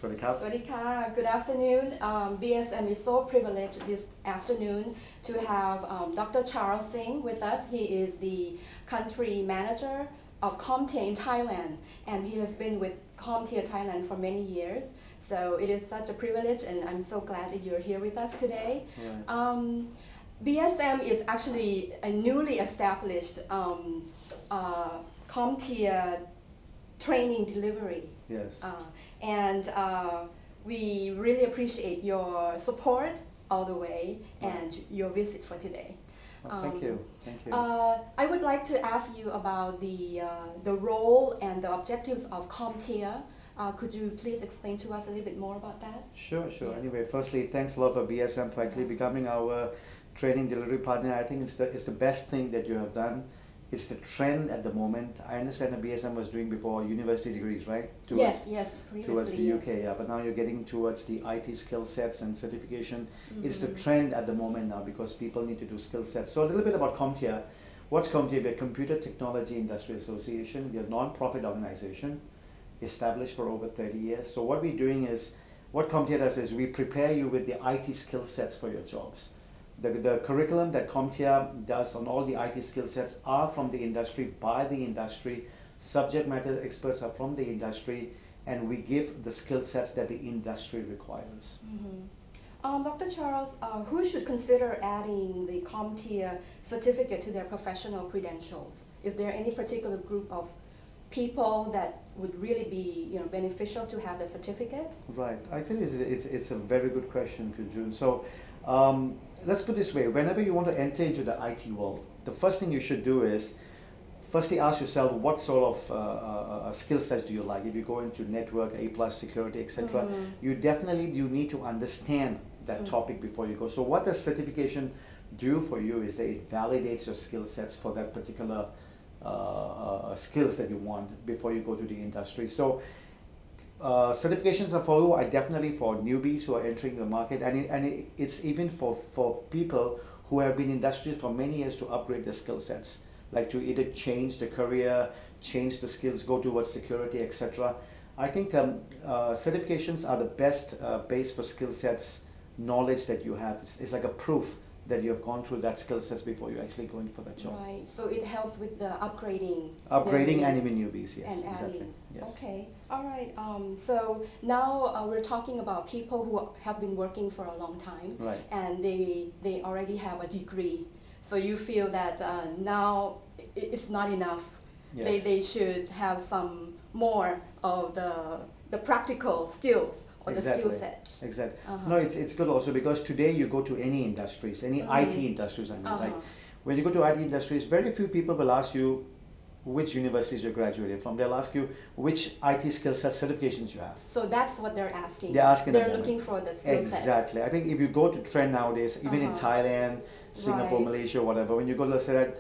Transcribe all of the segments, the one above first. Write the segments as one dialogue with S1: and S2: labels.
S1: Swadikap.
S2: Swadika, good afternoon. BSM is so privileged this afternoon to have Dr. Charles Singh with us. He is the country manager of CompTIA in Thailand, and he has been with CompTIA Thailand for many years. So it is such a privilege, and I'm so glad that you're here with us today.
S1: Right.
S2: BSM is actually a newly established CompTIA training delivery.
S1: Yes.
S2: And we really appreciate your support all the way and your visit for today.
S1: Well, thank you. Thank you.
S2: I would like to ask you about the role and the objectives of CompTIA. Could you please explain to us a little bit more about that?
S1: Sure.
S2: Yeah.
S1: Anyway, firstly, thanks a lot for BSM for actually becoming our training delivery partner. I think it's the best thing that you have done. It's the trend at the moment. I understand that BSM was doing before university degrees, right?
S2: Yes,
S1: Towards
S2: previously,
S1: the UK,
S2: yes.
S1: yeah. But now you're getting towards the IT skill sets and certification. It's the
S2: Mhm.
S1: trend at the moment now because people need to do skill sets. So a little bit about CompTIA. What's CompTIA? We're a Computer Technology Industry Association. We're a non-profit organization established for over 30 years. So what we're doing is, what CompTIA does is we prepare you with the IT skill sets for your jobs. The curriculum that CompTIA does on all the IT skill sets are from the industry, by the industry. Subject matter experts are from the industry, and we give the skill sets that the industry requires.
S2: Dr. Charles, who should consider adding the CompTIA certificate to their professional credentials? Is there any particular group of people that would really be beneficial to have the certificate?
S1: Right. I think it's a very good question, Kunjun. So let's put it this way. Whenever you want to enter into the IT world, the first thing you should do is firstly ask yourself what sort of skill sets do you like. If you go into network, A+ security, etc., you need to understand that topic before you go. So what the certification do for you is that it validates your skill sets for that particular skills that you want before you go to the industry. So certifications are for you, are definitely for newbies who are entering the market, and it's even for people who have been in industries for many years to upgrade their skill sets, like to either change the career, change the skills, go towards security, etc. I think certifications are the best base for skill sets, knowledge that you have. It's like a proof that you have gone through that skill sets before you actually go in for that job.
S2: Right, so it helps with the upgrading.
S1: And even newbies, yes,
S2: and
S1: exactly.
S2: adding.
S1: Yes.
S2: Okay, all right. So now we're talking about people who have been working for a long time,
S1: Right.
S2: and they already have a degree. So you feel that now it's not enough.
S1: Yes.
S2: They should have some more of the practical skills or the skill set.
S1: Exactly. No, it's good also because today you go to any industries, any IT industries, I mean, like when you go to IT industries, very few people will ask you which universities you graduated from. They'll ask you which IT skill set certifications you have.
S2: So that's what they're asking.
S1: They're asking.
S2: They're looking for the skill sets.
S1: Exactly. I think if you go to trend nowadays, even in Thailand, Singapore,
S2: Right.
S1: Malaysia, whatever, when you go to say that,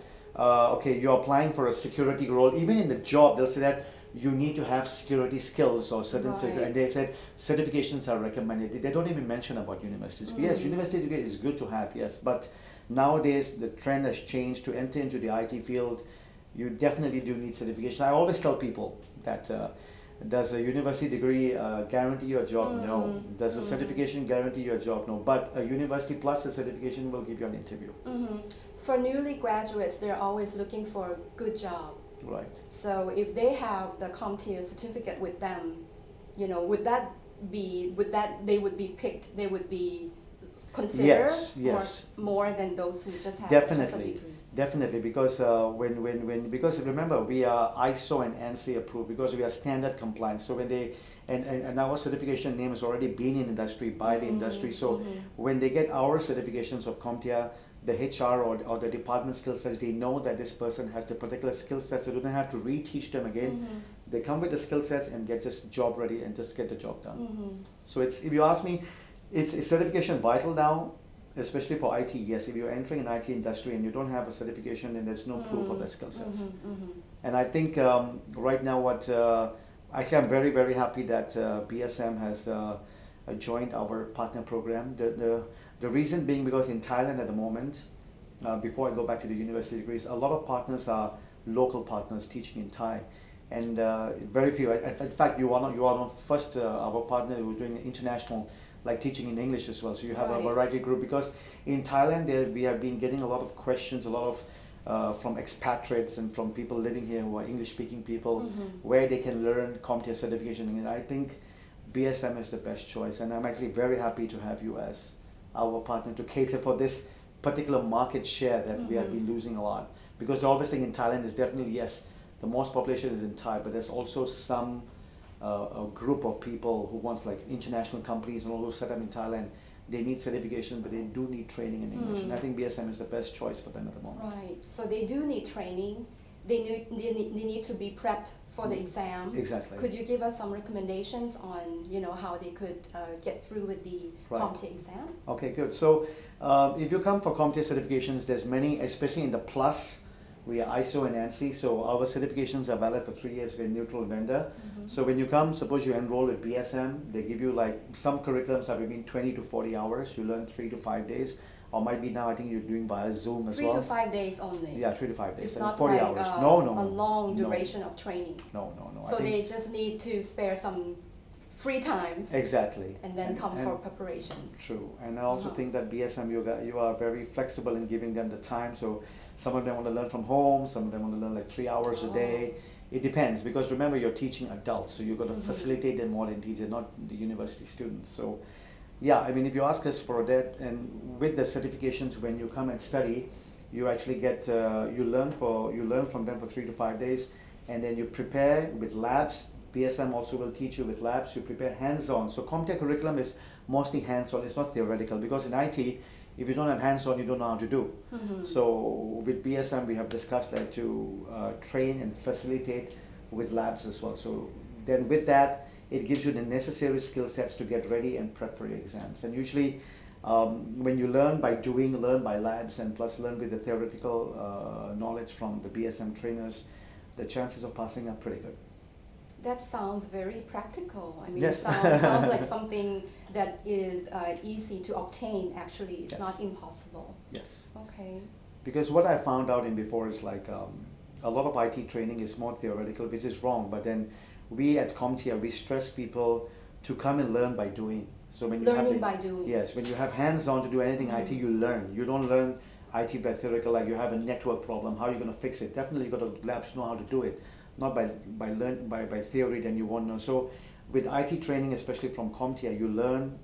S1: okay, you're applying for a security role, even in the job, they'll say that you need to have security skills or certain security, and they said certifications are recommended. They don't even mention about universities. Yes, university degree is good to have, yes, but nowadays the trend has changed. To enter into the IT field, you definitely do need certification. I always tell people that does a university degree guarantee your job? No. Does a certification guarantee your job? No. But a university plus a certification will give you an interview.
S2: For newly graduates, they're always looking for a good job.
S1: Right.
S2: So if they have the CompTIA certificate with them, would they would be picked? They would be considered
S1: Yes.
S2: more than those who just have just a degree.
S1: Definitely, because because remember, we are ISO and ANSI approved because we are standard compliant. So when they and our certification name has already been in industry by the industry. So when they get our certifications of CompTIA, the HR or the department skill sets, they know that this person has the particular skill sets, so they don't have to reteach them again. They come with the skill sets and get this job ready and just get the job done. So if you ask me, is certification vital now? Especially for IT, yes. If you're entering an IT industry and you don't have a certification, then there's no proof of the skill sets. And I think right now actually I'm very, very happy that BSM has joined our partner program. The reason being because in Thailand at the moment, before I go back to the university degrees, a lot of partners are local partners teaching in Thai. and very few. In fact, you are not first our partner who's doing international, like teaching in English as well. So you have a variety group, because in Thailand we have been getting a lot of questions, a lot of from expatriates and from people living here who are English-speaking people, where they can learn CompTIA certification. And I think BSM is the best choice, and I'm actually very happy to have you as our partner to cater for this particular market share that we have been losing a lot. Because the obvious thing in Thailand is definitely, yes, the most population is in Thai, but there's also some a group of people who wants, like international companies and all those set up in Thailand. They need certification, but they do need training in English, and I think BSM is the best choice for them at the moment.
S2: Right. So they do need training. They need to be prepped for the exam.
S1: Exactly.
S2: Could you give us some recommendations on how they could get through with the CompTIA exam?
S1: Okay, good. So if you come for CompTIA certifications, there's many, especially in the Plus. We are ISO and ANSI, so our certifications are valid for 3 years. We're a neutral vendor. So when you come, suppose you enroll with BSM, they give you, like, some curriculums are between 20 to 40 hours. You learn 3 to 5 days, or might be now I think you're doing via Zoom as well.
S2: 3 to 5 days only.
S1: Yeah, 3 to 5 days.
S2: It's not
S1: 40
S2: like
S1: hours.
S2: a long duration of training.
S1: No.
S2: So they just need to spare some free times.
S1: Exactly.
S2: And then come for preparations.
S1: True. And I also think that BSM, you are very flexible in giving them the time. So some of them want to learn from home, some of them want to learn like 3 hours a day. It depends, because remember, you're teaching adults, so you've got to facilitate them more than teachers, not the university students. So yeah, I mean, if you ask us for that, and with the certifications, when you come and study, you actually get you learn from them for 3 to 5 days, and then you prepare with labs. BSM also will teach you with labs. You prepare hands-on. So CompTIA curriculum is mostly hands-on. It's not theoretical, because in IT, if you don't have hands-on, you don't know how to do. So with BSM, we have discussed that to train and facilitate with labs as well. So then with that, it gives you the necessary skill sets to get ready and prep for your exams. And usually, when you learn by doing, learn by labs, and plus learn with the theoretical knowledge from the BSM trainers, the chances of passing are pretty good.
S2: That sounds very practical. I mean,
S1: yes.
S2: it sounds like something that is easy to obtain, actually. It's not impossible.
S1: Yes.
S2: Okay.
S1: Because what I found out in before is, like, a lot of IT training is more theoretical, which is wrong. But then we at CompTIA, we stress people to come and learn by doing. So when you
S2: Learning by doing.
S1: Yes, when you have hands-on to do anything IT, you learn. You don't learn IT by theoretical, like you have a network problem, how are you going to fix it? Definitely you've got to labs know how to do it. Not by theory, then you won't know. So with IT training, especially from CompTIA, you learn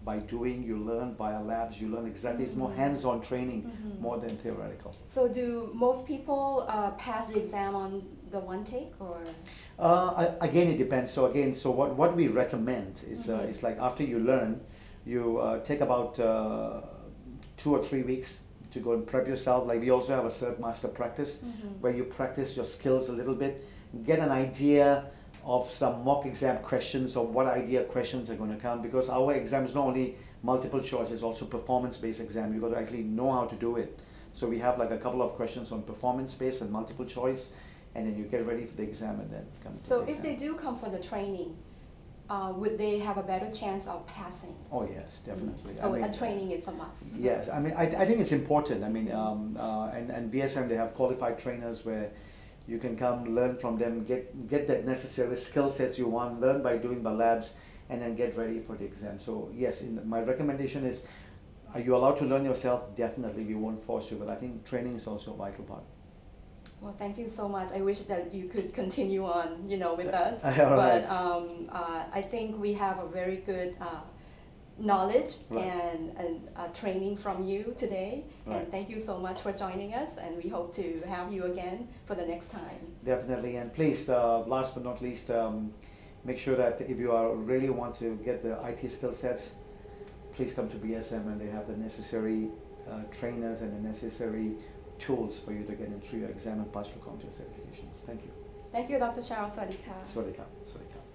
S1: by doing, you learn via labs, you learn exactly, it's more hands-on training more than theoretical.
S2: So do most people pass the exam on the one take, or?
S1: Again, it depends. So what we recommend is is like, after you learn, you take about 2 or 3 weeks to go and prep yourself. Like, we also have a Cert Master practice where you practice your skills a little bit, get an idea of some mock exam questions, or what idea questions are going to come, because our exam is not only multiple choice, it's also performance-based exam. You've got to actually know how to do it. So we have like a couple of questions on performance-based and multiple choice, and then you get ready for the exam and then come to the exam.
S2: So if they do come for the training, would they have a better chance of passing?
S1: Oh yes, definitely.
S2: So a training is a must.
S1: Yes, I mean, I think it's important. I mean, and BSM, they have qualified trainers where you can come, learn from them, get that necessary skill sets you want, learn by doing by labs, and then get ready for the exam. So yes, my recommendation is, are you allowed to learn yourself? Definitely, we won't force you, but I think training is also a vital part.
S2: Well, thank you so much. I wish that you could continue on, with us.
S1: But
S2: I think we have a very good knowledge and training from you today. And thank you so much for joining us. And we hope to have you again for the next time.
S1: Definitely. And please, last but not least, make sure that if you really want to get the IT skill sets, please come to BSM, and they have the necessary trainers and the necessary tools for you to get in through your exam and pass through CompTIA certifications. Thank you.
S2: Thank you, Dr. Charles. สวัสดีค่ะ
S1: สวัสดีครับ